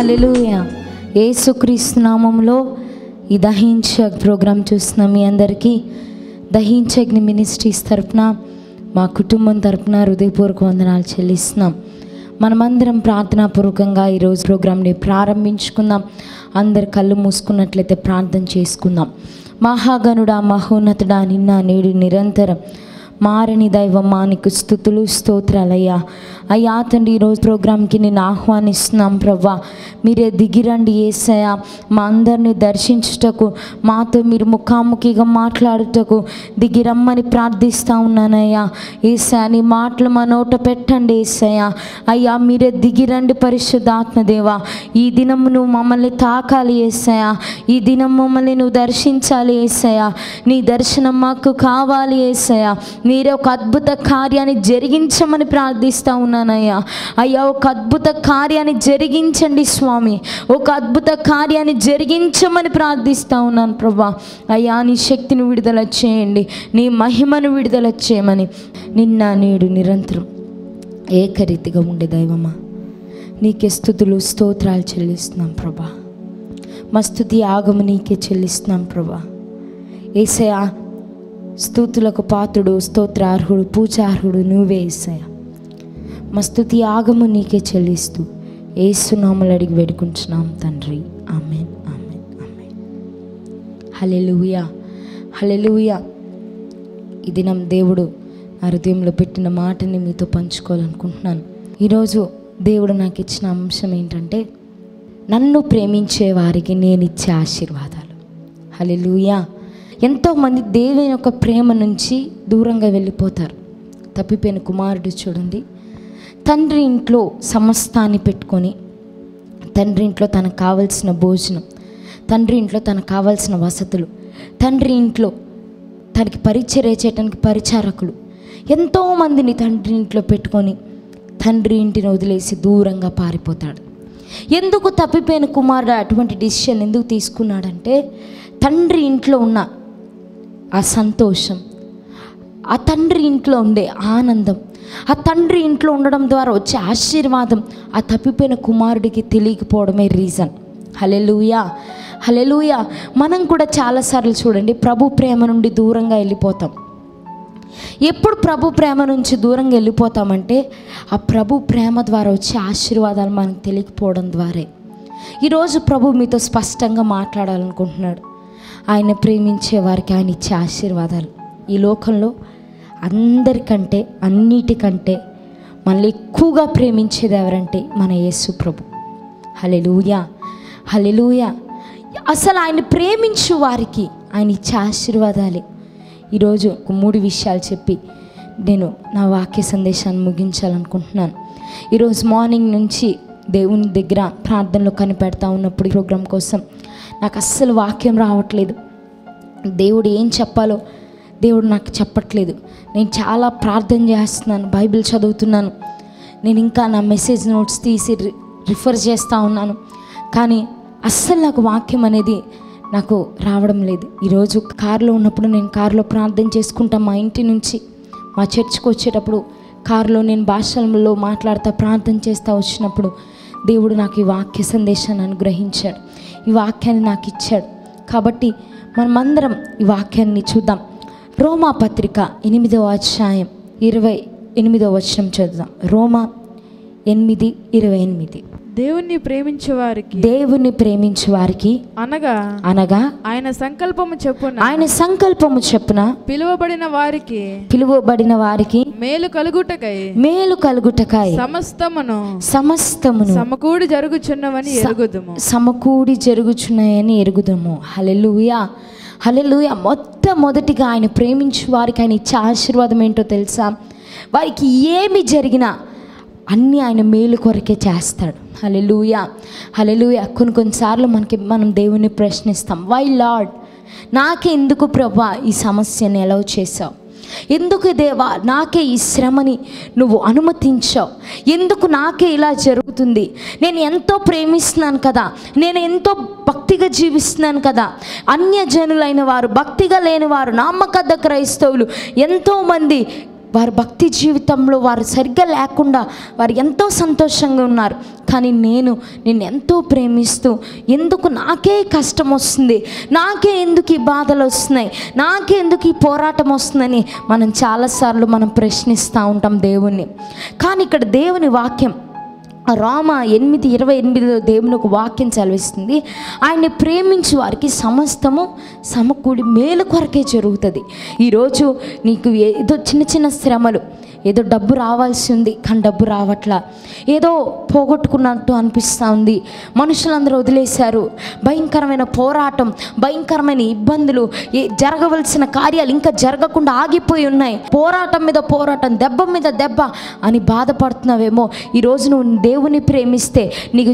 హల్లెలూయా. యేసుక్రీస్తు నామములో ఈ దహించ ప్రోగ్రాం చూస్తున్న మీ అందరికీ దహించగ్ని మినిస్ట్రీస్ తరపున మా కుటుంబం తరపున హృదయపూర్వక వందనాలు చెల్లిస్తున్నాం. మనమందరం ప్రార్థనాపూర్వకంగా ఈరోజు ప్రోగ్రాంని ప్రారంభించుకుందాం. అందరు కళ్ళు మూసుకున్నట్లయితే ప్రార్థన చేసుకుందాం. మహాగణుడా, మహోన్నతుడా, నిన్న నేడు నిరంతరం మారని దైవమ్మా, నీకు స్తుతులు స్తోత్రాలయ్యా. అయ్యా తండ్రి, ఈరోజు ప్రోగ్రాంకి నేను ఆహ్వానిస్తున్నాం ప్రవ్వా. మీరే దిగిరండి యేసయ్యా. మా అందరినీ దర్శించుటకు, మాతో మీరు ముఖాముఖిగా మాట్లాడుటకు దిగిరమ్మని ప్రార్థిస్తూ ఉన్నానయ్యా. యేసయ్యా, నీ మాటలు మా నోట పెట్టండి యేసయ్యా. అయ్యా మీరే దిగిరండి పరిశుద్ధాత్మదేవా. ఈ దినం నువ్వు మమ్మల్ని తాకాలి యేసయ్యా. ఈ దినం మమ్మల్ని నువ్వు దర్శించాలి యేసయ్యా. నీ దర్శనం మాకు కావాలి యేసయ్యా. మీరే ఒక అద్భుత కార్యాన్ని జరిగించమని ప్రార్థిస్తూ ఉన్నానయ్యా. అయ్యా, ఒక అద్భుత కార్యాన్ని జరిగించండి స్వామి. ఒక అద్భుత కార్యాన్ని జరిగించమని ప్రార్థిస్తూ ఉన్నాను ప్రభా. అయ్యా, నీ శక్తిని విడుదల చేయండి, నీ మహిమను విడుదల చేయమని నిన్న నేడు నిరంతరం ఏకరీతిగా ఉండే దైవమా, నీకే స్తుతులు స్తోత్రాలు చెల్లిస్తున్నాం ప్రభా. మా స్తుతి ఆగము నీకే చెల్లిస్తున్నాం ప్రభా. యేసయ్యా, స్తుతులకు పాత్రుడు, స్తోత్రార్హుడు, పూజార్హుడు నువ్వే యేసయ్యా. మా స్తుతి ఆగము నీకే చెల్లిస్తూ యేసు నామములో అడిగి వేడుకుంటున్నాం తండ్రి. ఆమేన్, ఆమేన్, ఆమేన్. హల్లెలూయా, హల్లెలూయా. ఈ దినం దేవుడు నా హృదయంలో పెట్టిన మాటని మీతో పంచుకోవాలనుకుంటున్నాను. ఈరోజు దేవుడు నాకు ఇచ్చిన అంశం ఏంటంటే, నన్ను ప్రేమించే వారికి నేను ఇచ్చే ఆశీర్వాదాలు. హల్లెలూయా. ఎంతోమంది దేవుని యొక్క ప్రేమ నుంచి దూరంగా వెళ్ళిపోతారు. తప్పిపోయిన కుమారుడు చూడండి, తండ్రి ఇంట్లో సమస్తాన్ని పెట్టుకొని, తండ్రి ఇంట్లో తనకు కావలసిన భోజనం, తండ్రి ఇంట్లో తనకు కావలసిన వసతులు, తండ్రి ఇంట్లో తనకి పరిచర్య చేయడానికి పరిచారకులు, ఎంతోమందిని తండ్రి ఇంట్లో పెట్టుకొని తండ్రి ఇంటిని వదిలేసి దూరంగా పారిపోతాడు. ఎందుకు తప్పిపోయిన కుమారుడు అటువంటి డిసిషన్ ఎందుకు తీసుకున్నాడంటే, తండ్రి ఇంట్లో ఉన్న ఆ సంతోషం, ఆ తండ్రి ఇంట్లో ఉండే ఆనందం, ఆ తండ్రి ఇంట్లో ఉండడం ద్వారా వచ్చే ఆశీర్వాదం ఆ తప్పిపోయిన కుమారుడికి తెలియకపోవడమే రీజన్. హల్లెలూయా, హల్లెలూయా. మనం కూడా చాలాసార్లు చూడండి, ప్రభు ప్రేమ నుండి దూరంగా వెళ్ళిపోతాం. ఎప్పుడు ప్రభు ప్రేమ నుంచి దూరంగా వెళ్ళిపోతామంటే, ఆ ప్రభు ప్రేమ ద్వారా వచ్చే ఆశీర్వాదాలు మనకు తెలియకపోవడం ద్వారే. ఈరోజు ప్రభు మీతో స్పష్టంగా మాట్లాడాలనుకుంటున్నాడు. ఆయన ప్రేమించే వారికి ఆయన ఇచ్చే ఆశీర్వాదాలు ఈ లోకంలో అందరికంటే, అన్నిటికంటే మనల్ని ఎక్కువగా ప్రేమించేది ఎవరంటే మన యేసు ప్రభు. హల్లెలూయా, హల్లెలూయా. అసలు ఆయన ప్రేమించు వారికి ఆయన ఇచ్చే ఆశీర్వాదాలే. ఈరోజు 3 విషయాలు చెప్పి నేను నా వాక్య సందేశాన్ని ముగించాలనుకుంటున్నాను. ఈరోజు మార్నింగ్ నుంచి దేవుని దగ్గర ప్రార్థనలో కనిపెడతా ఉన్నప్పుడు ఈ ప్రోగ్రాం కోసం నాకు అస్సలు వాక్యం రావట్లేదు. దేవుడు ఏం చెప్పాలో దేవుడు నాకు చెప్పట్లేదు. నేను చాలా ప్రార్థన చేస్తున్నాను, బైబిల్ చదువుతున్నాను, నేను ఇంకా నా మెసేజ్ నోట్స్ తీసి రిఫర్ చేస్తూ ఉన్నాను, కానీ అస్సలు నాకు వాక్యం అనేది నాకు రావడం లేదు. ఈరోజు కారులో ఉన్నప్పుడు నేను కారులో ప్రార్థన చేసుకుంటా, మా ఇంటి నుంచి మా చర్చ్కి వచ్చేటప్పుడు కారులో నేను భాషల్లో మాట్లాడుతూ ప్రార్థన చేస్తూ వచ్చినప్పుడు దేవుడు నాకు ఈ వాక్య సందేశాన్ని అనుగ్రహించాడు, ఈ వాక్యాన్ని నాకు ఇచ్చాడు. కాబట్టి మనమందరం ఈ వాక్యాన్ని చూద్దాం. రోమా పత్రిక 8వ అధ్యాయం 28వ వచనం చదువుదాం. రోమా 8:28. దేవుణ్ణి ప్రేమించే వారికి అనగా ఆయన సంకల్పము చెప్పున పిలువబడిన వారికి మేలు కలుగుటకై సమస్తమును సమకూడి జరుగుచున్నాయని ఎరుగుదుము. హల్లెలూయా, హల్లెలూయా. మొట్టమొదటిగా ఆయన ప్రేమించే వారికి ఆయన ఇచ్చే ఆశీర్వాదం ఏంటో తెలుసా? వారికి ఏమి జరిగినా అన్నీ ఆయన మేలు కొరకే చేస్తాడు. హల్లెలూయా, హల్లెలూయా. కొన్నిసార్లు మనం దేవుని ప్రశ్నిస్తాం, వై లార్డ్, నాకే ఎందుకు ప్రభా ఈ సమస్యని ఎలా చేసావు? ఎందుకు దేవా నాకే ఈ శ్రమని నువ్వు అనుమతించావు? ఎందుకు నాకే ఇలా జరుగుతుంది? నేను ఎంతో ప్రేమిస్తున్నాను కదా, నేను ఎంతో భక్తిగా జీవిస్తున్నాను కదా. అన్యజనులైన వారు, భక్తిగా లేని వారు, నామకద్ద క్రైస్తవులు ఎంతోమంది వారి భక్తి జీవితంలో వారు సరిగ్గా లేకుండా వారు ఎంతో సంతోషంగా ఉన్నారు. కానీ నేను ఎంతో ప్రేమిస్తూ, ఎందుకు నాకే కష్టం వస్తుంది, నాకే ఎందుకు ఈ బాధలు వస్తున్నాయి, నాకే ఎందుకు ఈ పోరాటం వస్తుందని మనం చాలాసార్లు మనం ప్రశ్నిస్తూ ఉంటాం దేవుణ్ణి. కానీ ఇక్కడ దేవుని వాక్యం రోమా 8:28 దేవుని ఒక వాక్యం చదివిస్తుంది, ఆయన్ని ప్రేమించే వారికి సమస్తము సమకూడి మేలు కొరకే జరుగుతుంది. ఈరోజు నీకు ఏదో చిన్న చిన్న శ్రమలు, ఏదో డబ్బు రావాల్సి ఉంది కానీ డబ్బు రావట్లా, ఏదో పోగొట్టుకున్నట్టు అనిపిస్తూ ఉంది, మనుషులందరూ వదిలేశారు, భయంకరమైన పోరాటం, భయంకరమైన ఇబ్బందులు, జరగవలసిన కార్యాలు ఇంకా జరగకుండా ఆగిపోయి ఉన్నాయి, పోరాటం మీద పోరాటం, దెబ్బ మీద దెబ్బ అని బాధపడుతున్నావేమో. ఈరోజు నువ్వు దేవుని ప్రేమిస్తే నీకు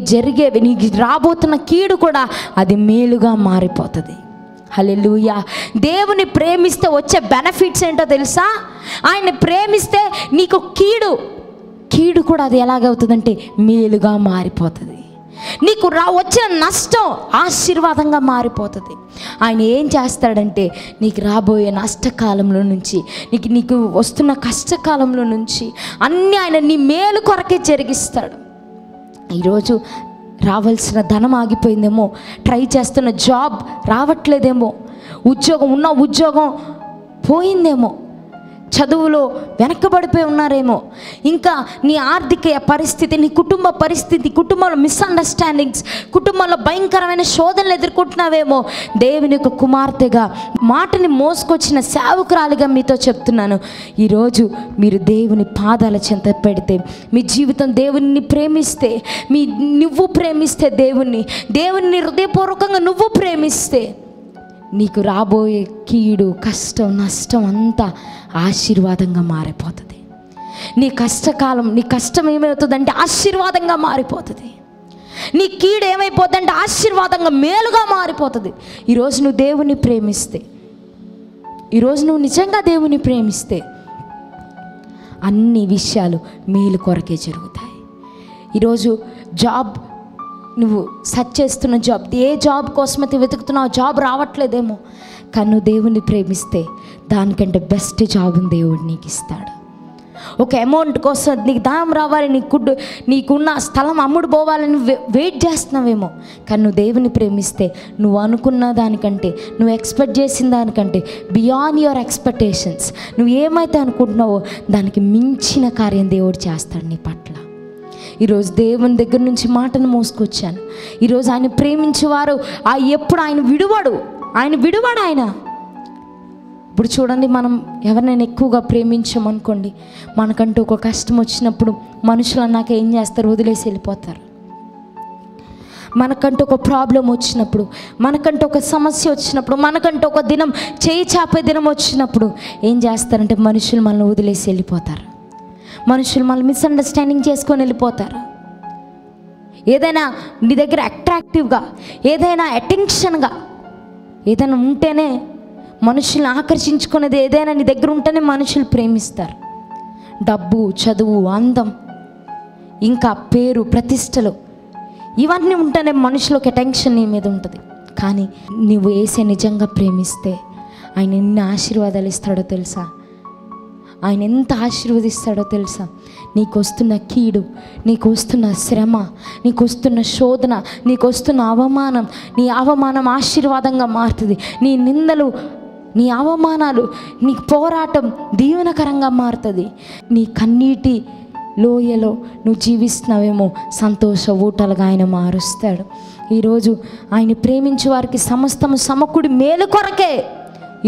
రాబోతున్న కీడు కూడా అది మేలుగా మారిపోతుంది. హల్లెలూయా. దేవుని ప్రేమిస్తే వచ్చే బెనిఫిట్స్ ఏంటో తెలుసా? ఆయన్ని ప్రేమిస్తే నీకు కీడు కూడా అది ఎలాగవుతుందంటే మేలుగా మారిపోతుంది. నీకు వచ్చిన నష్టం ఆశీర్వాదంగా మారిపోతుంది. ఆయన ఏం చేస్తాడంటే నీకు రాబోయే నష్టకాలంలో నుంచి, నీకు వస్తున్న కష్టకాలంలో నుంచి అన్నీ ఆయన నీ మేలు కొరకే జరిగిస్తాడు. ఈరోజు రావాల్సిన ధనం ఆగిపోయిందేమో, ట్రై చేస్తున్న జాబ్ రావట్లేదేమో, ఉద్యోగం పోయిందేమో, చదువులో వెనకబడిపోయి ఉన్నారేమో, ఇంకా నీ ఆర్థిక పరిస్థితి, నీ కుటుంబ పరిస్థితి, కుటుంబంలో మిస్అండర్స్టాండింగ్స్, కుటుంబంలో భయంకరమైన శోధనలు ఎదుర్కొంటున్నావేమో. దేవుని యొక్క కుమార్తెగా, మాటని మోసుకొచ్చిన సేవకురాలిగా మీతో చెప్తున్నాను, ఈరోజు మీరు దేవుని పాదాల చెంత పెడితే, మీ జీవితం దేవుని ప్రేమిస్తే, నువ్వు ప్రేమిస్తే దేవుని హృదయపూర్వకంగా నువ్వు ప్రేమిస్తే, నీకు రాబోయే కీడు, కష్టం, నష్టం అంతా ఆశీర్వాదంగా మారిపోతుంది. నీ కష్టం ఏమవుతుందంటే ఆశీర్వాదంగా మారిపోతుంది. నీ కీడు ఏమైపోతుందంటే ఆశీర్వాదంగా మేలుగా మారిపోతుంది. ఈరోజు నువ్వు దేవుని ప్రేమిస్తే, ఈరోజు నువ్వు నిజంగా దేవుని ప్రేమిస్తే అన్ని విషయాలు మేలు కొరకే జరుగుతాయి. ఈరోజు నువ్వు సెర్చ్ చేస్తున్న ఏ జాబ్ కోసమైతే వెతుకుతున్నావు, జాబ్ రావట్లేదేమో, కానీ నువ్వు దేవుని ప్రేమిస్తే దానికంటే బెస్ట్ జాబ్ని దేవుడు నీకు ఇస్తాడు. ఒక అమౌంట్ కోసం నీకు దానం రావాలి, నీకున్న స్థలం అమ్ముడు పోవాలని వెయిట్ చేస్తున్నావేమో, కానీ నువ్వు దేవుని ప్రేమిస్తే నువ్వు అనుకున్న దానికంటే, నువ్వు ఎక్స్పెక్ట్ చేసిన దానికంటే బియాండ్ యువర్ ఎక్స్పెక్టేషన్స్, నువ్వు ఏమైతే అనుకుంటున్నావో దానికి మించిన కార్యం దేవుడు చేస్తాడు నీ పట్ల. ఈరోజు దేవుని దగ్గర నుంచి మాటను మోసుకొచ్చాను. ఈరోజు ఆయన ప్రేమించేవారు ఎప్పుడు ఆయన విడువడు. ఆయన ఇప్పుడు చూడండి, మనం ఎవరినైనా ఎక్కువగా ప్రేమించామనుకోండి, మనకంటూ ఒక కష్టం వచ్చినప్పుడు మనుషులు అన్నాక ఏం చేస్తారు? వదిలేసి వెళ్ళిపోతారు. మనకంటూ ఒక ప్రాబ్లం వచ్చినప్పుడు, మనకంటూ ఒక సమస్య వచ్చినప్పుడు, మనకంటూ ఒక దినం చేయి చాపే దినం వచ్చినప్పుడు ఏం చేస్తారంటే మనుషులు మనల్ని వదిలేసి వెళ్ళిపోతారు. మనుషులు మనల్ని మిస్అండర్స్టాండింగ్ చేసుకొని వెళ్ళిపోతారు. ఏదైనా నీ దగ్గర అట్రాక్టివ్గా, ఏదైనా అటెన్షన్గా ఏదైనా ఉంటేనే, మనుషుల్ని ఆకర్షించుకునేది ఏదైనా నీ దగ్గర ఉంటేనే మనుషులు ప్రేమిస్తారు. డబ్బు, చదువు, అందం, ఇంకా పేరు, ప్రతిష్టలు, ఇవన్నీ ఉంటేనే మనుషులకు అటెన్షన్ నీ మీద ఉంటుంది. కానీ నువ్వు యేసే నిజంగా ప్రేమిస్తే ఆయన ఎన్ని ఆశీర్వాదాలు ఇస్తాడో తెలుసా? ఆయన ఎంత ఆశీర్వదిస్తాడో తెలుసా? నీకు వస్తున్న కీడు, నీకు వస్తున్న శ్రమ, నీకు వస్తున్న శోధన, నీకు వస్తున్న అవమానం, నీ అవమానం ఆశీర్వాదంగా మారుతుంది. నీ నిందలు, నీ అవమానాలు, నీ పోరాటం దీవెనకరంగా మారుతుంది. నీ కన్నీటి లోయలో నువ్వు జీవిస్తున్నావేమో సంతోష ఊటలుగా ఆయన మారుస్తాడు. ఈరోజు ఆయన ప్రేమించే వారికి సమస్తము సమకూడి మేలు కొరకే.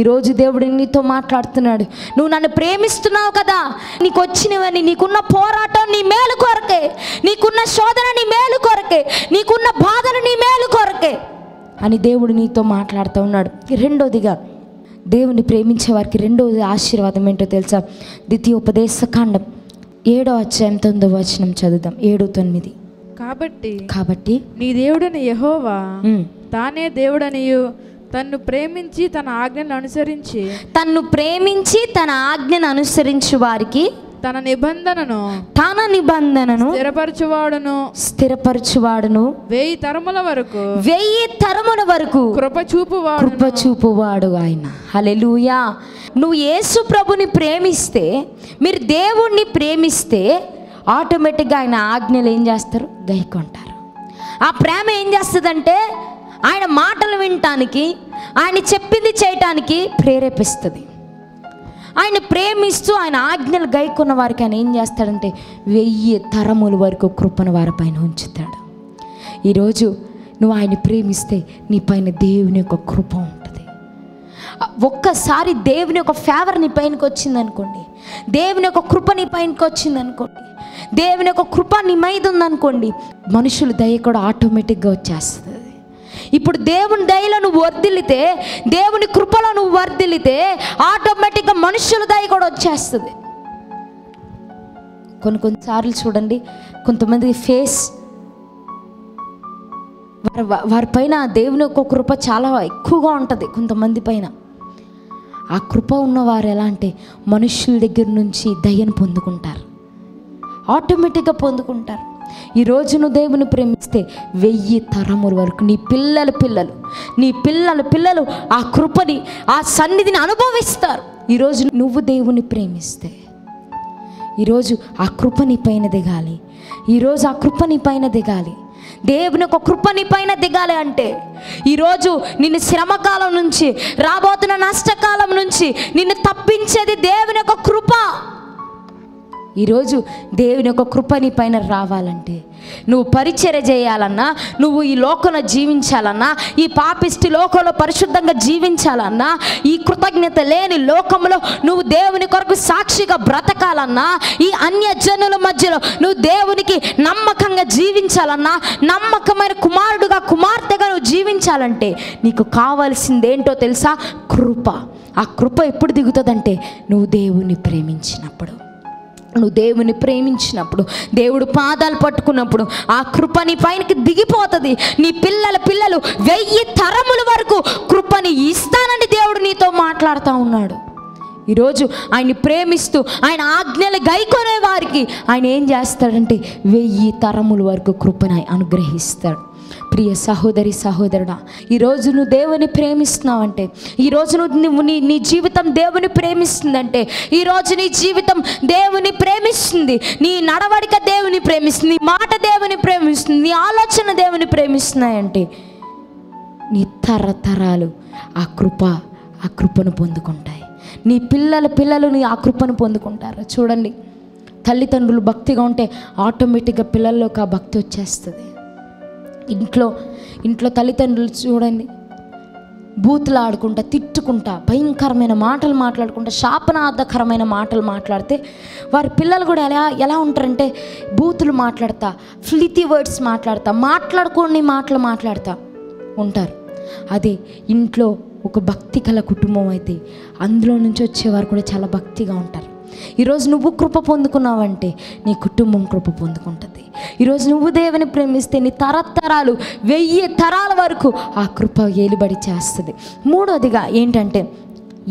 ఈరోజు దేవుడు నీతో మాట్లాడుతున్నాడు. నువ్వు నన్ను ప్రేమిస్తున్నావు కదా, నీకు వచ్చినవని, నీకున్న పోరాటం నీ మేలు కొరకే, నీకున్న శోధన నీ మేలు కొరకే, నీకున్న బాధలు నీ మేలు కొరకే అని దేవుడు నీతో మాట్లాడుతూ ఉన్నాడు. రెండోదిగా, దేవుని ప్రేమించే వారికి రెండోది ఆశీర్వాదం ఏంటో తెలుసా? ద్వితీయోపదేశకాండం 7వ అధ్యాయం 9వ వచనం చదువుదాం. 7-9. కాబట్టి నీ దేవుడని యెహోవా తానే దేవుడనియు తన్ను ప్రేమించి తన ఆజ్ఞను అనుసరించి వారికి తన నిబంధనను స్థిరపరచువాడును 1000 తరముల వరకు కృప చూపువాడు ఆయన. హల్లెలూయా. నువ్వు యేసు ప్రభుని ప్రేమిస్తే, మీరు దేవుణ్ణి ప్రేమిస్తే ఆటోమేటిక్గా ఆయన ఆజ్ఞలు ఏం చేస్తారు? గైకొంటారు. ఆ ప్రేమ ఏం చేస్తుందంటే ఆయన మాటలు వినటానికి, ఆయన చెప్పింది చేయటానికి ప్రేరేపిస్తుంది. ఆయన ప్రేమిస్తూ ఆయన ఆజ్ఞలు గైకొన్న వారికి ఆయన ఏం చేస్తాడంటే 1000 తరముల వరకు కృపను వారిపైన ఉంచుతాడు. ఈరోజు నువ్వు ఆయన ప్రేమిస్తే నీ పైన దేవుని యొక్క కృప ఉంటుంది. ఒక్కసారి దేవుని యొక్క ఫేవర్ నీ పైనకి వచ్చిందనుకోండి, దేవుని యొక్క కృప నీ పైనకి వచ్చిందనుకోండి, దేవుని యొక్క కృప నీ మీద ఉందనుకోండి, మనుషుల దయ కూడా ఆటోమేటిక్గా వచ్చేస్తుంది. ఇప్పుడు దేవుని దయలో నువ్వు వర్ధిల్లితే, దేవుని కృపలో నువ్వు వర్ధిల్లితే ఆటోమేటిక్గా మనుషుల దయ కూడా వచ్చేస్తుంది. కొన్నిసార్లు చూడండి, కొంతమంది ఫేస్ వారి పైన దేవుని యొక్క కృప చాలా ఎక్కువగా ఉంటుంది. కొంతమంది పైన ఆ కృప ఉన్నవారు ఎలా అంటే మనుషుల దగ్గర నుంచి దయను పొందుకుంటారు, ఆటోమేటిక్గా పొందుకుంటారు. ఈరోజు నువ్వు దేవుని ప్రేమిస్తే 1000 తరముల వరకు నీ పిల్లలు ఆ కృపని, ఆ సన్నిధిని అనుభవిస్తారు. ఈరోజు నువ్వు దేవుని ప్రేమిస్తే ఈరోజు ఆ కృప నీ పైన దిగాలి. ఈరోజు ఆ కృప నీ పైన దిగాలి. దేవుని యొక్క కృప నీ పైన దిగాలి అంటే ఈరోజు నిన్ను శ్రమకాలం నుంచి, రాబోతున్న నష్టకాలం నుంచి నిన్ను తప్పించేది దేవుని యొక్క కృప. ఈరోజు దేవుని యొక్క కృప నీ పైన రావాలంటే, నువ్వు పరిచర్య చేయాలన్నా, నువ్వు ఈ లోకంలో జీవించాలన్నా, ఈ పాపిష్టి లోకంలో పరిశుద్ధంగా జీవించాలన్నా, ఈ కృతజ్ఞత లేని లోకంలో నువ్వు దేవుని కొరకు సాక్షిగా బ్రతకాలన్నా, ఈ అన్యజనుల మధ్యలో నువ్వు దేవునికి నమ్మకంగా జీవించాలన్నా, నమ్మకమైన కుమారుడుగా కుమార్తెగా నువ్వు జీవించాలంటే నీకు కావాల్సిందేంటో తెలుసా? కృప. ఆ కృప ఎప్పుడు దిగుతుందంటే నువ్వు దేవుని ప్రేమించినప్పుడు. నువ్వు దేవుని ప్రేమించినప్పుడు, దేవుడు పాదాలు పట్టుకున్నప్పుడు ఆ కృప నీ పైనకి దిగిపోతుంది. నీ పిల్లలు 1000 తరముల వరకు కృపని ఇస్తానని దేవుడు నీతో మాట్లాడుతూ ఉన్నాడు. ఈరోజు ఆయన్ని ప్రేమిస్తూ ఆయన ఆజ్ఞలు గైకొనే వారికి ఆయన ఏం చేస్తాడంటే 1000 తరముల వరకు కృపని అనుగ్రహిస్తాడు. ప్రియ సహోదరి సహోదరుడా, ఈరోజు నువ్వు దేవుని ప్రేమిస్తున్నావంటే, ఈరోజు నువ్వు నీ జీవితం దేవుని ప్రేమిస్తుందంటే, ఈరోజు నీ జీవితం దేవుని ప్రేమిస్తుంది, నీ నడవడిక దేవుని ప్రేమిస్తుంది, నీ మాట దేవుని ప్రేమిస్తుంది, నీ ఆలోచన దేవుని ప్రేమిస్తున్నాయంటే నీ తరతరాలు ఆ కృపను పొందుకుంటాయి. నీ పిల్లలు నీ ఆ కృపను పొందుకుంటారు. చూడండి, తల్లిదండ్రులు భక్తిగా ఉంటే ఆటోమేటిక్గా పిల్లల్లోకి ఆ భక్తి వచ్చేస్తుంది. ఇంట్లో తల్లిదండ్రులు చూడండి, బూతులు ఆడుకుంటా, తిట్టుకుంటా, భయంకరమైన మాటలు మాట్లాడుకుంటా, శాపనార్థకరమైన మాటలు మాట్లాడితే వారి పిల్లలు కూడా ఎలా ఉంటారంటే బూతులు మాట్లాడతా, ఫ్లితి వర్డ్స్ మాట్లాడుకోని మాటలు మాట్లాడుతూ ఉంటారు. అదే ఇంట్లో ఒక భక్తి కల కుటుంబం అయితే అందులో నుంచి వచ్చేవారు కూడా చాలా భక్తిగా ఉంటారు. ఈరోజు నువ్వు కృప పొందుకున్నావంటే నీ కుటుంబం కృప పొందుకుంటుంది. ఈరోజు నువ్వు దేవుని ప్రేమిస్తే నీ తరతరాలు 1000 తరాల వరకు ఆ కృప ఏలుబడి చేస్తుంది. మూడోదిగా ఏంటంటే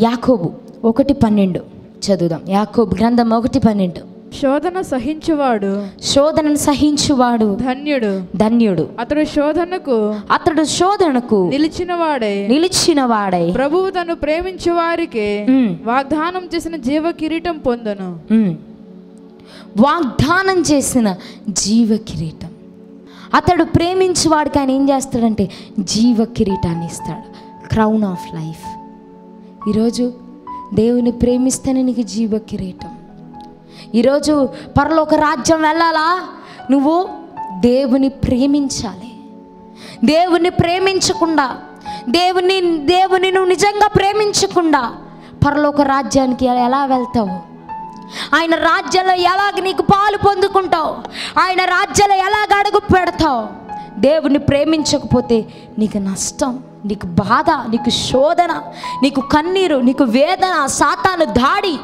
యాకోబు 1:12 చదువుదాం. యాకోబు గ్రంథం 1:12. శోధనను సహించువాడు ధన్యుడు. అతడు శోధనకు నిలిచినవాడై ప్రభువు తను ప్రేమించే వారికి వాగ్దానం చేసిన జీవ కిరీటం పొందును. వాగ్దానం చేసిన జీవ కిరీటం. అతడు ప్రేమించే వాడికి ఆయన ఏం చేస్తాడంటే జీవ కిరీటాన్ని ఇస్తాడు, క్రౌన్ ఆఫ్ లైఫ్. ఈరోజు దేవుని ప్రేమిస్తేనే నీకు జీవ కిరీటం. ఈరోజు పరలోక రాజ్యం వెళ్ళాలా? నువ్వు దేవుని ప్రేమించాలి. దేవుని ప్రేమించకుండా, దేవుని నువ్వు నిజంగా ప్రేమించకుండా పరలోక రాజ్యానికి ఎలా వెళ్తావు? ఆయన రాజ్యంలో ఎలాగ నీకు పాలు పొందుకుంటావు? ఆయన రాజ్యంలో ఎలాగ అడుగు పెడతావు? దేవుని ప్రేమించకపోతే నీకు నష్టం, నీకు బాధ, నీకు శోధన, నీకు కన్నీరు, నీకు వేదన, సాతాను దాడి.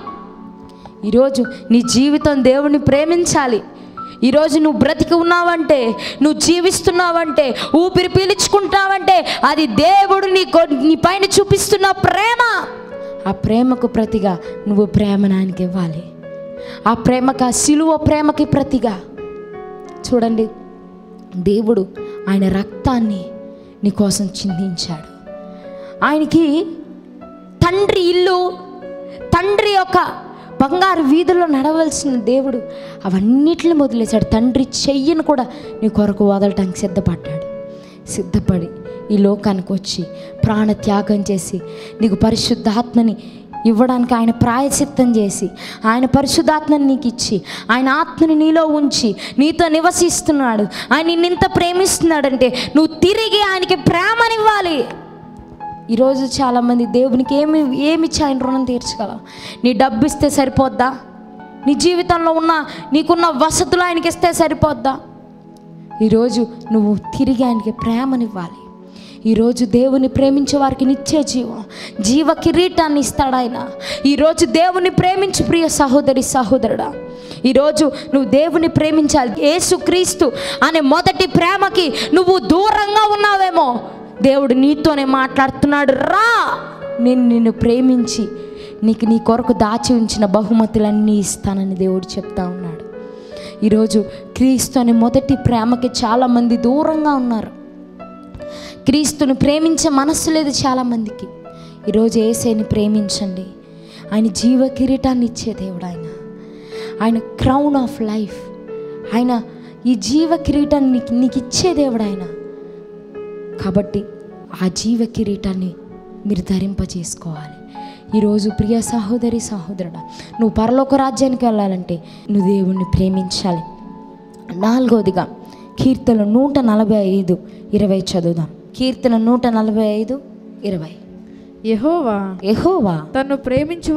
ఈరోజు నీ జీవితం దేవుని ప్రేమించాలి. ఈరోజు నువ్వు బ్రతికి ఉన్నావంటే, నువ్వు జీవిస్తున్నావంటే, ఊపిరి పీల్చుకుంటావంటే అది దేవుడు నీ పైన చూపిస్తున్న ప్రేమ. ఆ ప్రేమకు ప్రతిగా నువ్వు ప్రేమను ఆయనకి ఇవ్వాలి. ఆ ప్రేమకి, ఆ సిలువ ప్రేమకి ప్రతిగా చూడండి, దేవుడు ఆయన రక్తాన్ని నీ కోసం చిందించాడు. ఆయనకి తండ్రి ఇల్లు, తండ్రి యొక్క బంగారు వీధుల్లో నడవలసిన దేవుడు అవన్నిటిని వదిలేశాడు. తండ్రి చెయ్యిని కూడా నీ కొరకు వదలటానికి సిద్ధపడి ఈ లోకానికి వచ్చి ప్రాణ త్యాగం చేసి నీకు పరిశుద్ధాత్మని ఇవ్వడానికి ఆయన ప్రాయశ్చిత్తం చేసి, ఆయన పరిశుద్ధాత్మని నీకు ఇచ్చి, ఆయన ఆత్మని నీలో ఉంచి నీతో నివసిస్తున్నాడు. ఆయన నిన్నింత ప్రేమిస్తున్నాడంటే నువ్వు తిరిగి ఆయనకి ప్రేమనివ్వాలి. ఈరోజు చాలామంది దేవునికి ఏమిచ్చి ఆయన రుణం తీర్చగలవు? నీ డబ్బు ఇస్తే సరిపోద్దా? నీ జీవితంలో నీకున్న వసతులు ఆయనకి ఇస్తే సరిపోద్దా? ఈరోజు నువ్వు తిరిగి ఆయనకి ప్రేమనివ్వాలి. ఈరోజు దేవుని ప్రేమించే వారికి నిత్య జీవ కిరీటాన్ని ఇస్తాడు ఆయన. ఈరోజు దేవుని ప్రేమించు ప్రియ సహోదరి సహోదరుడా. ఈరోజు నువ్వు దేవుని ప్రేమించాలి. యేసుక్రీస్తు అనే మొదటి ప్రేమకి నువ్వు దూరంగా ఉన్నావేమో, దేవుడు నీతోనే మాట్లాడుతున్నాడు. రా, నేను నిన్ను ప్రేమించి నీ కొరకు దాచి ఉంచిన బహుమతులన్నీ ఇస్తానని దేవుడు చెప్తా ఉన్నాడు. ఈరోజు క్రీస్తు అనే మొదటి ప్రేమకి చాలామంది దూరంగా ఉన్నారు. క్రీస్తుని ప్రేమించే మనస్సు లేదు చాలామందికి. ఈరోజు యేసుని ప్రేమించండి. ఆయన జీవ కిరీటాన్ని ఇచ్చే దేవుడు. ఆయన క్రౌన్ ఆఫ్ లైఫ్. ఆయన ఈ జీవ కిరీటాన్ని నీకు ఇచ్చే దేవుడు ఆయన. కాబట్టి ఆ జీవ కిరీటాన్ని మీరు ధరింపజేసుకోవాలి. ఈరోజు ప్రియ సహోదరి సహోదరుడా, నువ్వు పరలోక రాజ్యానికి వెళ్ళాలంటే నువ్వు దేవుణ్ణి ప్రేమించాలి. 4వదిగా కీర్తన 145:20 చదువుదాం. కీర్తన 145:20. యెహోవా తను ప్రేమించు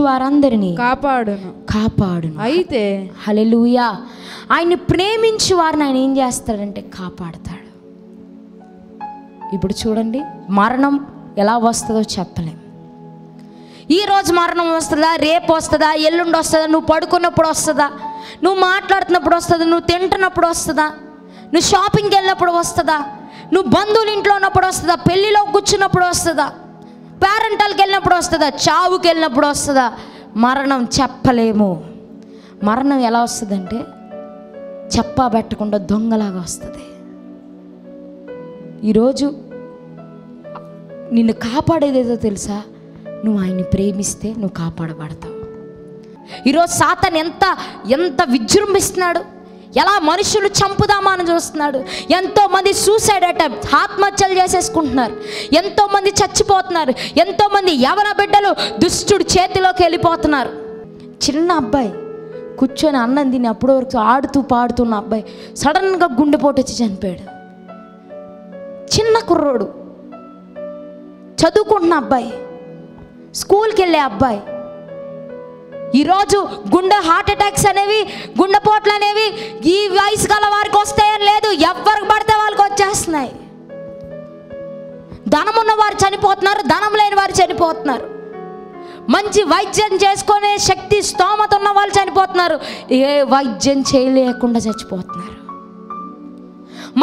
వారందరినీ కాపాడును. అయితే హల్లెలూయా. ఆయన్ని ప్రేమించు వారిని ఆయన ఏం చేస్తాడంటే కాపాడతాడు. ఇప్పుడు చూడండి, మరణం ఎలా వస్తుందో చెప్పలేం. ఈరోజు మరణం వస్తుందా, రేపు వస్తుందా, ఎల్లుండి వస్తుందా, నువ్వు పడుకున్నప్పుడు వస్తుందా, నువ్వు మాట్లాడుతున్నప్పుడు వస్తుందా, నువ్వు తింటున్నప్పుడు వస్తుందా, నువ్వు షాపింగ్కి వెళ్ళినప్పుడు వస్తుందా, నువ్వు బంధువుల ఇంట్లో ఉన్నప్పుడు వస్తుందా, పెళ్ళిలో కూర్చున్నప్పుడు వస్తుందా, పేరెంటాలకు వెళ్ళినప్పుడు వస్తుందా, చావుకి వెళ్ళినప్పుడు వస్తుందా? మరణం చెప్పలేము. మరణం ఎలా వస్తుందంటే చెప్పా పెట్టకుండా దొంగలాగా వస్తుంది. ఈరోజు నిన్ను కాపాడేదేదో తెలుసా? నువ్వు ఆయన్ని ప్రేమిస్తే నువ్వు కాపాడబడతావు. ఈరోజు సాతాను ఎంత విజృంభిస్తున్నాడు, ఎలా మనుషులు చంపుదామా అని చూస్తున్నాడు. ఎంతోమంది సూసైడ్ అటెంప్ట్, ఆత్మహత్యలు చేసేసుకుంటున్నారు. ఎంతోమంది చచ్చిపోతున్నారు. ఎంతోమంది యవన బిడ్డలు దుష్టుడు చేతిలోకి వెళ్ళిపోతున్నారు. చిన్న అబ్బాయి కూర్చొని అన్నం తిని అప్పటి వరకు ఆడుతూ పాడుతున్న అబ్బాయి సడన్గా గుండెపోటు వచ్చి చనిపోయాడు. చిన్న కుర్రోడు, చదువుకుంటున్న అబ్బాయి, స్కూల్కి వెళ్ళే అబ్బాయి. ఈరోజు గుండె హార్ట్ అటాక్స్ అనేవి, గుండెపోట్లు అనేవి ఈ వయసు గల వారికి వస్తాయని లేదు, ఎవరికి పడితే వాళ్ళకి వచ్చేస్తున్నాయి. ధనం ఉన్న వారు చనిపోతున్నారు, ధనం లేని వారు చనిపోతున్నారు. మంచి వైద్యం చేసుకునే శక్తి స్తోమత ఉన్న వాళ్ళు చనిపోతున్నారు, ఏ వైద్యం చేయలేకుండా చచ్చిపోతున్నారు.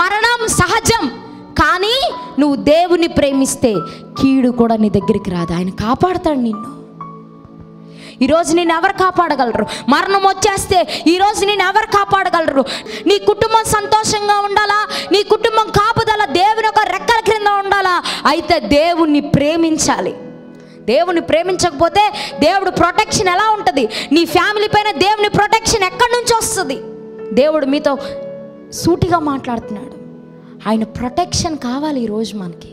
మరణం సహజం, కానీ నువ్వు దేవుని ప్రేమిస్తే కీడు కూడా నీ దగ్గరికి రాదు. ఆయన కాపాడతాడు నిన్ను. ఈరోజు నేను ఎవరు కాపాడగలరు? మరణం వచ్చేస్తే ఈరోజు నేను ఎవరు కాపాడగలరు? నీ కుటుంబం సంతోషంగా ఉండాలా? నీ కుటుంబం కాపుదల దేవుని యొక్క రెక్కల క్రింద ఉండాలా? అయితే దేవుణ్ణి ప్రేమించాలి. దేవుని ప్రేమించకపోతే దేవుడు ప్రొటెక్షన్ ఎలా ఉంటుంది? నీ ఫ్యామిలీ పైన దేవుని ప్రొటెక్షన్ ఎక్కడి నుంచి వస్తుంది? దేవుడు మీతో సూటిగా మాట్లాడుతున్నాడు. ఆయన ప్రొటెక్షన్ కావాలి ఈరోజు మనకి.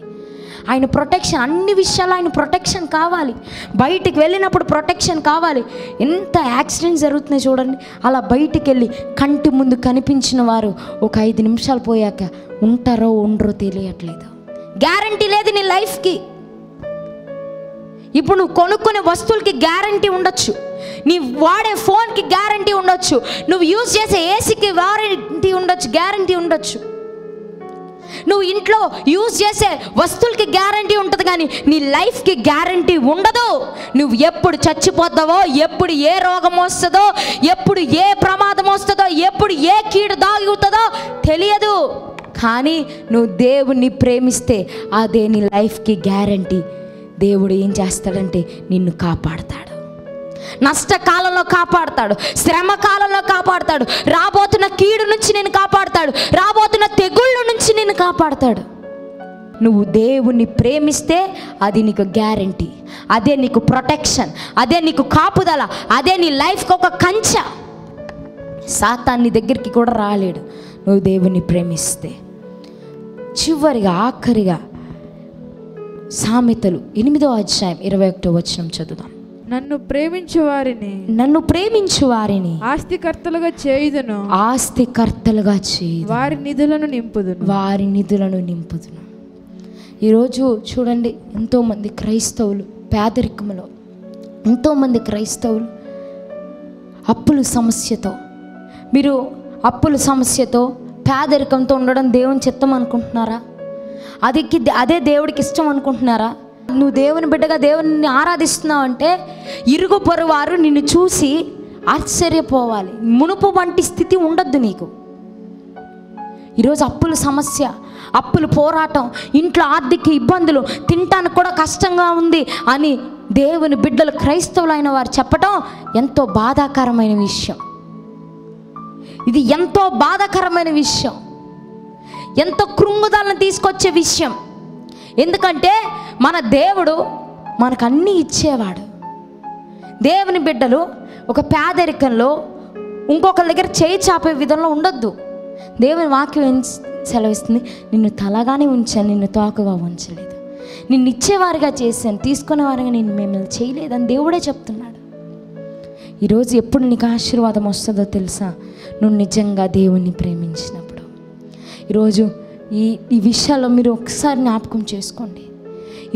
ఆయన ప్రొటెక్షన్, అన్ని విషయాలు ఆయన ప్రొటెక్షన్ కావాలి. బయటికి వెళ్ళినప్పుడు ప్రొటెక్షన్ కావాలి. ఎంత యాక్సిడెంట్స్ జరుగుతున్నాయి చూడండి. అలా బయటికి వెళ్ళి కంటి ముందు కనిపించిన వారు ఒక 5 నిమిషాలు పోయాక ఉంటారో ఉండరో తెలియట్లేదు. గ్యారంటీ లేదు నీ లైఫ్కి. ఇప్పుడు నువ్వు కొనుక్కునే వస్తువులకి గ్యారంటీ ఉండొచ్చు, నీ వాడే ఫోన్కి గ్యారంటీ ఉండొచ్చు, నువ్వు యూజ్ చేసే ఏసీకి వారంటీ ఉండొచ్చు, గ్యారంటీ ఉండొచ్చు. నువ్వు ఇంట్లో యూజ్ చేసే వస్తువులకి గ్యారంటీ ఉంటుంది, కానీ నీ లైఫ్కి గ్యారంటీ ఉండదు. నువ్వు ఎప్పుడు చచ్చిపోతావో, ఎప్పుడు ఏ రోగం వస్తుందో, ఎప్పుడు ఏ ప్రమాదం వస్తుందో, ఎప్పుడు ఏ కీడు దాగుతుందో తెలియదు. కానీ నువ్వు దేవుణ్ణి ప్రేమిస్తే అదే నీ లైఫ్కి గ్యారంటీ. దేవుడు ఏం చేస్తాడంటే నిన్ను కాపాడతాడు. నష్టకాలంలో కాపాడుతాడు, శ్రమ కాలంలో కాపాడుతాడు, రాబోతున్న కీడు నుంచి నేను కాపాడుతాడు, రాబోతున్న తెగుళ్ళ నుంచి నేను కాపాడుతాడు. నువ్వు దేవుణ్ణి ప్రేమిస్తే అది నీకు గ్యారంటీ, అదే నీకు ప్రొటెక్షన్, అదే నీకు కాపుదల, అదే నీ లైఫ్కి ఒక కంచె. సాతాను నీ దగ్గరికి కూడా రాలేడు నువ్వు దేవుణ్ణి ప్రేమిస్తే. చివరిగా ఆఖరిగా సామెతలు 8వ అధ్యాయం 21వ వచనం చదువుదాం. నన్ను ప్రేమించు వారిని ఆస్తికర్తలుగా చేయుదును, వారి నిధులను నింపుదును. ఈరోజు చూడండి, ఎంతోమంది క్రైస్తవులు పేదరికంలో, ఎంతోమంది క్రైస్తవులు అప్పుల సమస్యతో, మీరు అప్పుల సమస్యతో పేదరికంతో ఉండడం దేవుని చిత్తం అనుకుంటున్నారా? అదే దేవుడికి ఇష్టం అనుకుంటున్నారా? నువ్వు దేవుని బిడ్డగా దేవుని ఆరాధిస్తున్నావు అంటే ఇరుగు పొరుగు వారు నిన్ను చూసి ఆశ్చర్యపోవాలి. మునుపు వంటి స్థితి ఉండద్దు నీకు. ఈరోజు అప్పుల సమస్య, అప్పుల పోరాటం, ఇంట్లో ఆర్థిక ఇబ్బందులు, తినటానికి కూడా కష్టంగా ఉంది అని దేవుని బిడ్డలు క్రైస్తవులైన వారు చెప్పటం ఎంతో బాధాకరమైన విషయం. ఇది ఎంతో బాధాకరమైన విషయం, ఎంతో కృంగుదలను తీసుకొచ్చే విషయం. ఎందుకంటే మన దేవుడు మనకు అన్నీ ఇచ్చేవాడు. దేవుని బిడ్డలు ఒక పేదరికంలో ఇంకొకరి దగ్గర చేయి చాపే విధంలో ఉండొద్దు. దేవుని వాక్యం సెలవిస్తుంది, నిన్ను తలగానే ఉంచాను, నిన్ను తోకగా ఉంచలేదు, నిన్ను ఇచ్చేవారిగా చేశాను, తీసుకునేవారిగా నేను మిమ్మల్ని చేయలేదని దేవుడే చెప్తున్నాడు. ఈరోజు ఎప్పుడు నీకు ఆశీర్వాదం వస్తుందో తెలుసా? నువ్వు నిజంగా దేవుణ్ణి ప్రేమించినప్పుడు. ఈరోజు ఈ విషయాల్లో మీరు ఒకసారి జ్ఞాపకం చేసుకోండి.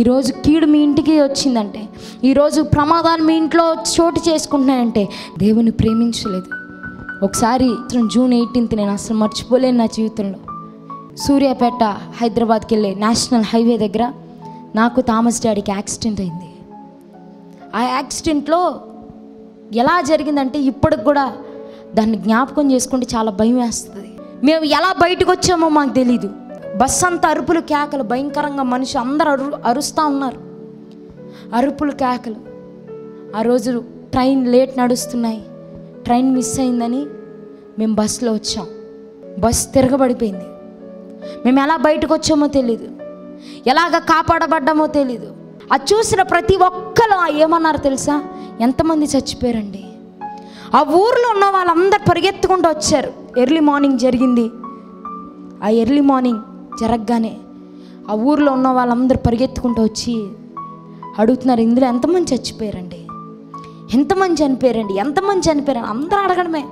ఈరోజు కీడు మీ ఇంటికి వచ్చిందంటే, ఈరోజు ప్రమాదాలు మీ ఇంట్లో చోటు చేసుకుంటున్నాయంటే దేవుని ప్రేమించలేదు. ఒకసారి జూన్ 18 నేను అసలు మర్చిపోలేను నా జీవితంలో. సూర్యాపేట హైదరాబాద్కి వెళ్ళే నేషనల్ హైవే దగ్గర నాకు థామస్ డాడీకి యాక్సిడెంట్ అయింది. ఆ యాక్సిడెంట్లో ఎలా జరిగిందంటే ఇప్పటికి కూడా దాన్ని జ్ఞాపకం చేసుకుంటే చాలా భయం వేస్తుంది. మేము ఎలా బయటకు వచ్చామో మాకు తెలీదు. బస్సు అంతా అరుపులు కేకలు, భయంకరంగా మనిషి అందరూ అరుస్తూ ఉన్నారు, అరుపులు కేకలు. ఆ రోజు ట్రైన్ లేట్ నడుస్తున్నాయి, ట్రైన్ మిస్ అయిందని మేము బస్సులో వచ్చాం. బస్సు తిరగబడిపోయింది. మేము ఎలా బయటకు వచ్చామో తెలీదు, ఎలాగ కాపాడబడ్డామో తెలీదు. అది చూసిన ప్రతి ఒక్కరు ఏమన్నారు తెలుసా? ఎంతమంది చచ్చిపోయారండి. ఆ ఊరిలో ఉన్న వాళ్ళందరూ పరిగెత్తుకుంటూ వచ్చారు. ఎర్లీ మార్నింగ్ జరిగింది. ఆ ఎర్లీ మార్నింగ్ జరగగానే ఆ ఊరిలో ఉన్న వాళ్ళందరూ పరిగెత్తుకుంటూ వచ్చి అడుగుతున్నారు, ఇందులో ఎంతమంది చచ్చిపోయారండి, ఎంతమంది చనిపోయారండి, ఎంతమంది చనిపోయారు? అందరూ అడగడమే,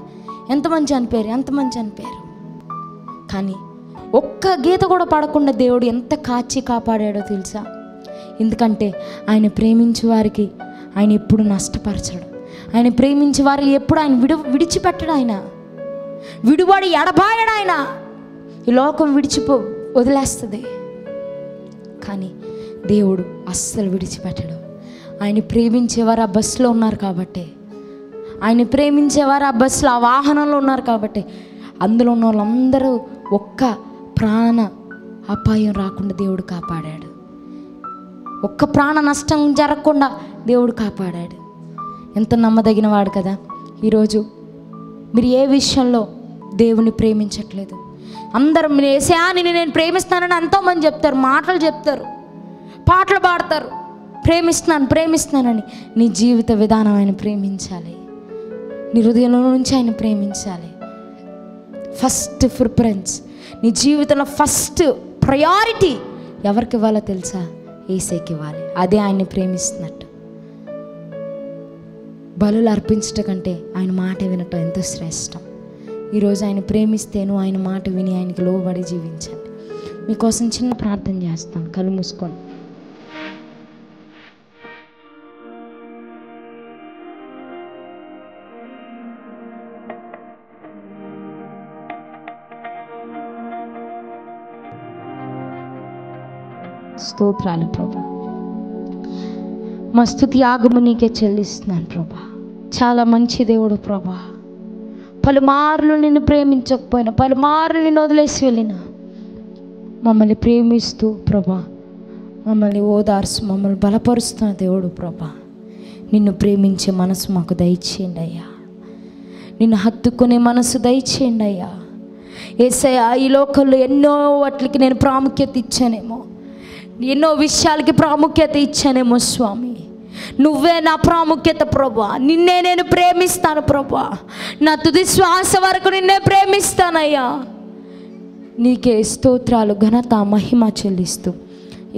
ఎంతమంది చనిపోయారు. కానీ ఒక్క గీత కూడా పడకుండా దేవుడు ఎంత కాచి కాపాడాడో తెలుసా? ఎందుకంటే ఆయన ప్రేమించే వారికి ఆయన ఎప్పుడు నష్టపరచడు. ఆయన ప్రేమించే వారు ఎప్పుడు ఆయన విడిచిపెట్టడు. ఆయన విడుబడి ఎడబాయడు. ఆయన ఈ లోకం వదిలేస్తుంది, కానీ దేవుడు అస్సలు విడిచిపెట్టడు. ఆయన ప్రేమించేవారు ఆ బస్సులో ఉన్నారు కాబట్టి, ఆయన ప్రేమించేవారు ఆ బస్సులో ఆ వాహనంలో ఉన్నారు కాబట్టి అందులో ఉన్న వాళ్ళందరూ ఒక్క ప్రాణ అపాయం రాకుండా దేవుడు కాపాడాడు. ఒక్క ప్రాణ నష్టం జరగకుండా దేవుడు కాపాడాడు. ఎంత నమ్మదగిన వాడు కదా. ఈరోజు మీరు ఏ విషయంలో దేవుని ప్రేమించట్లేదు? అందరూ మీరు ఏసాని నేను ప్రేమిస్తానని ఎంతోమంది చెప్తారు, మాటలు చెప్తారు, పాటలు పాడతారు, ప్రేమిస్తున్నానని. నీ జీవిత విధానం ఆయన ప్రేమించాలి, నీ హృదయంలో నుంచి ఆయన ప్రేమించాలి. ఫస్ట్ ప్రిఫరెన్స్, నీ జీవితంలో ఫస్ట్ ప్రయారిటీ ఎవరికి ఇవ్వాలో తెలుసా? యేసేకి ఇవ్వాలి. అదే ఆయన్ని ప్రేమిస్తున్నట్టు. బలులు అర్పించట కంటే ఆయన మాట వినటం ఎంతో శ్రేష్టం. ఈరోజు ఆయన ప్రేమిస్తేను ఆయన మాట విని ఆయనకి లోబడి జీవించండి. మీకోసం చిన్న ప్రార్థన చేస్తాను, కళ్ళు మూసుకోండి. స్తోత్రాలు ప్రభా, మా స్తుతి యాగము నీకే చెల్లిస్తున్నాను ప్రభా. చాలా మంచి దేవుడు ప్రభా. పలుమార్లు నిన్ను ప్రేమించకపోయినా, పలుమార్లు నిన్ను వదిలేసి వెళ్ళినా మమ్మల్ని ప్రేమిస్తూ ప్రభా, మమ్మల్ని ఓదార్సు, మమ్మల్ని బలపరుస్తున్న దేవుడు ప్రభా. నిన్ను ప్రేమించే మనసు మాకు దయచేయండి అయ్యా. నిన్ను హత్తుకునే మనసు దయచేయండి అయ్యా. యేసయ్యా, ఈ లోకంలో ఎన్నో వాటికి నేను ప్రాముఖ్యత ఇచ్చానేమో, ఎన్నో విషయాలకి ప్రాముఖ్యత ఇచ్చానేమో స్వామి. నువ్వే నా ప్రాముఖ్యత ప్రభువా. నిన్నే నేను ప్రేమిస్తాను ప్రభువా. నా తుది శ్వాస వరకు నిన్నే ప్రేమిస్తానయ్యా. నీకే స్తోత్రాలు, ఘనత, మహిమ చెల్లిస్తూ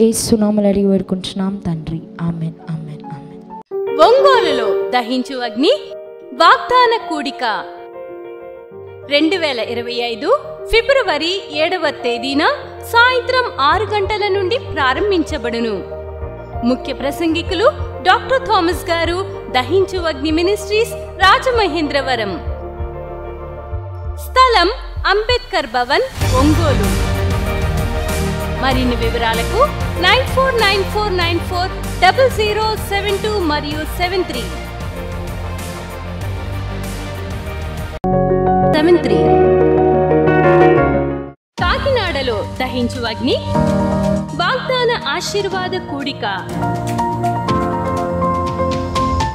యేసు నామములో అడిగి వేడుకుంటున్నాం తండ్రి. ఆమేన్, ఆమేన్, ఆమేన్. ఒంగోలులో దహించు అగ్ని వాగ్దాన కూడిక 2025 ఫిబ్రవరి 7వ తేదీన సాయంత్రం 6 గంటల నుండి ప్రారంభించబడును. ముఖ్య ప్రసంగికులు డాక్టర్ థామస్ గారు, దహించు అగ్ని మినిస్ట్రీస్, రాజమహేంద్రవరం. స్థలం అంబేద్కర్ భవన్, ఒంగోలు. మరిన్ని వివరాలకు 9494940072 మరియు 73. కాకినాడలో దహించు అగ్ని వాగ్దాన ఆశీర్వాద కూడిక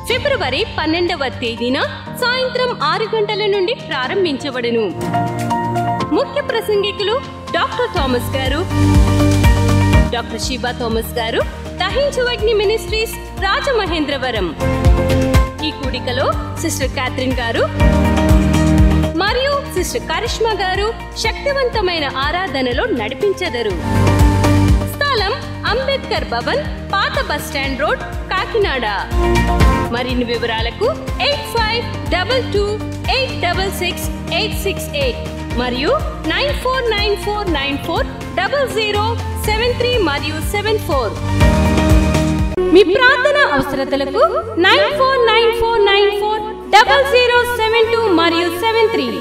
ఫిబ్రవరి 12వ తేదీన సాయంత్రం 6 గంటల నుండి ప్రారంభించబడును. ముఖ్య ప్రసంగికులు డాక్టర్ థామస్ గారు, డాక్టర్ షీబా థామస్ గారు, దహించు అగ్ని మినిస్ట్రీస్, రాజమహేంద్రవరం. ఈ కూడికలో సిస్టర్ క్యాథరిన్ గారు మరియు సిస్టర్ కరిష్మా గారు శక్తివంతమైన ఆరాధనలో నడిపించెదరు. స్థలం అంబేద్కర్ భవన్, పాత బస్ స్టాండ్ రోడ్, కాకినాడ. మరిన్ని వివరాలకు 8522866868 మరియు 9494940073 మరియు 74. మీ ప్రార్థన అవసరతలకు 9494940072 మరియు 73.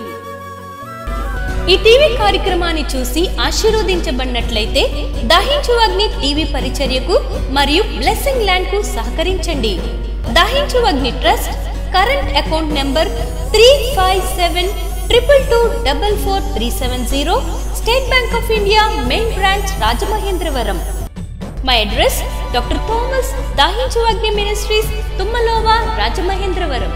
ఈ టీవీ కార్యక్రమాన్ని చూసి ఆశీర్వదించబడినట్లయితే దహించు అగ్ని టీవీ పరిచర్యకు మరియు బ్లెస్సింగ్ ల్యాండ్ కు సహకరించండి. Dahinchu Agni trust current account number 357222444370, State Bank of India, main branch, Rajamahendravaram. My address doctor Thomas, Dahinchu Agni ministries, తుమ్మలోవా, Rajamahendravaram.